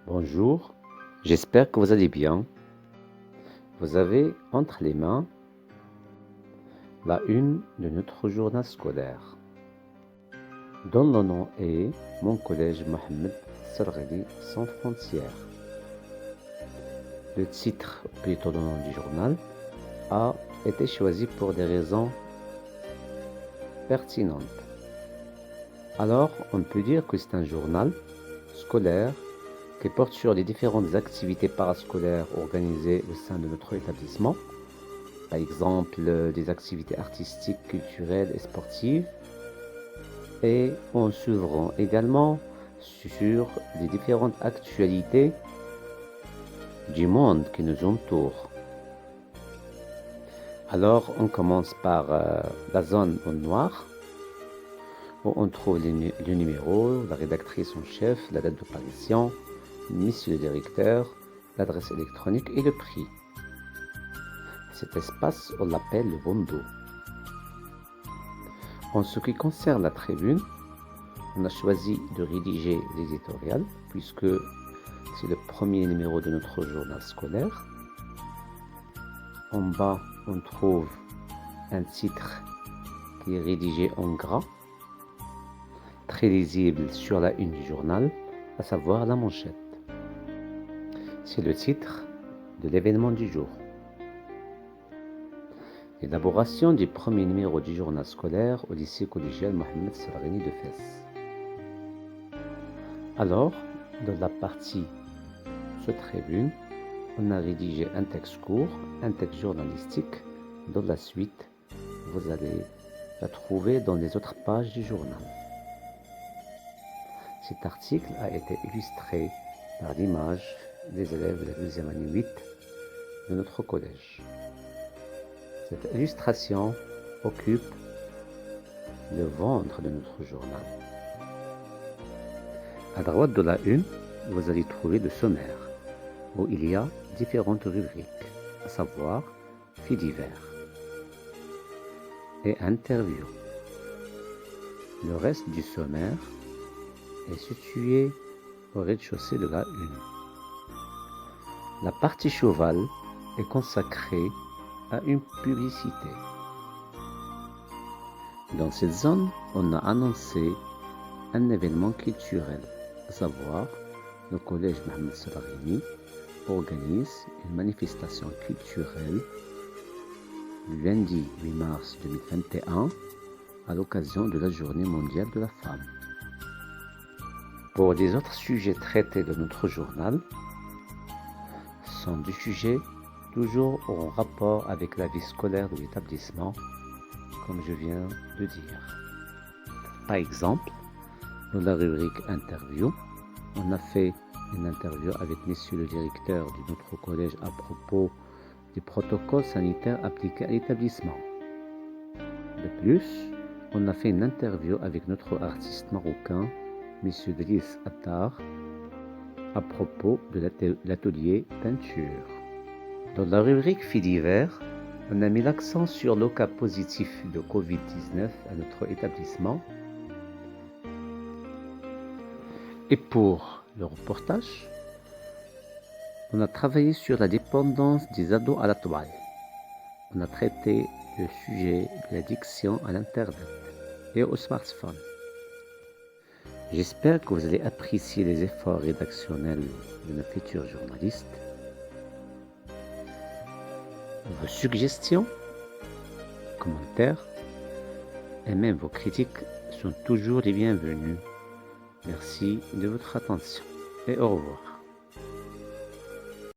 Bonjour, j'espère que vous allez bien. Vous avez entre les mains la une de notre journal scolaire, dont le nom est Mon collège Mohamed Sarghali sans frontières. Le titre, ou plutôt le nom du journal, a été choisi pour des raisons pertinentes. Alors, on peut dire que c'est un journal scolaire qui porte sur les différentes activités parascolaires organisées au sein de notre établissement. Par exemple, des activités artistiques, culturelles et sportives. Et on s'ouvrant également sur les différentes actualités du monde qui nous entoure. Alors, on commence par la zone en noir, où on trouve le numéro, la rédactrice en chef, la date d'apparition, monsieur le directeur, l'adresse électronique et le prix. Cet espace, on l'appelle le bandeau. En ce qui concerne la tribune, on a choisi de rédiger l'éditorial puisque c'est le premier numéro de notre journal scolaire. En bas, on trouve un titre qui est rédigé en gras, très lisible sur la une du journal, à savoir la manchette. C'est le titre de l'événement du jour. L'élaboration du premier numéro du journal scolaire au lycée collégial Mohamed Sarghali de Fès. Alors, dans la partie sur tribune, on a rédigé un texte court, un texte journalistique. Dans la suite, vous allez la trouver dans les autres pages du journal. Cet article a été illustré par l'image des élèves de la deuxième année 8 de notre collège. Cette illustration occupe le ventre de notre journal. À droite de la une, vous allez trouver le sommaire, où il y a différentes rubriques, à savoir faits divers et interviews. Le reste du sommaire est situé au rez-de-chaussée de la une. La partie cheval est consacrée à une publicité. Dans cette zone, on a annoncé un événement culturel, à savoir le collège Mohamed Sarghali organise une manifestation culturelle le lundi 8 mars 2021 à l'occasion de la Journée mondiale de la femme. Pour les autres sujets traités de notre journal, sont des sujets toujours en rapport avec la vie scolaire de l'établissement, comme je viens de dire. Par exemple, dans la rubrique interview, on a fait une interview avec monsieur le directeur de notre collège à propos des protocoles sanitaires appliqués à l'établissement. De plus, on a fait une interview avec notre artiste marocain, monsieur Driss Attar, à propos de l'atelier peinture. Dans la rubrique faits divers, on a mis l'accent sur le cas positif de Covid-19 à notre établissement. Et pour le reportage, on a travaillé sur la dépendance des ados à la toile. On a traité le sujet de l'addiction à l'Internet et au smartphone. J'espère que vous allez apprécier les efforts rédactionnels de nos futurs journalistes. Vos suggestions, commentaires et même vos critiques sont toujours les bienvenus. Merci de votre attention et au revoir.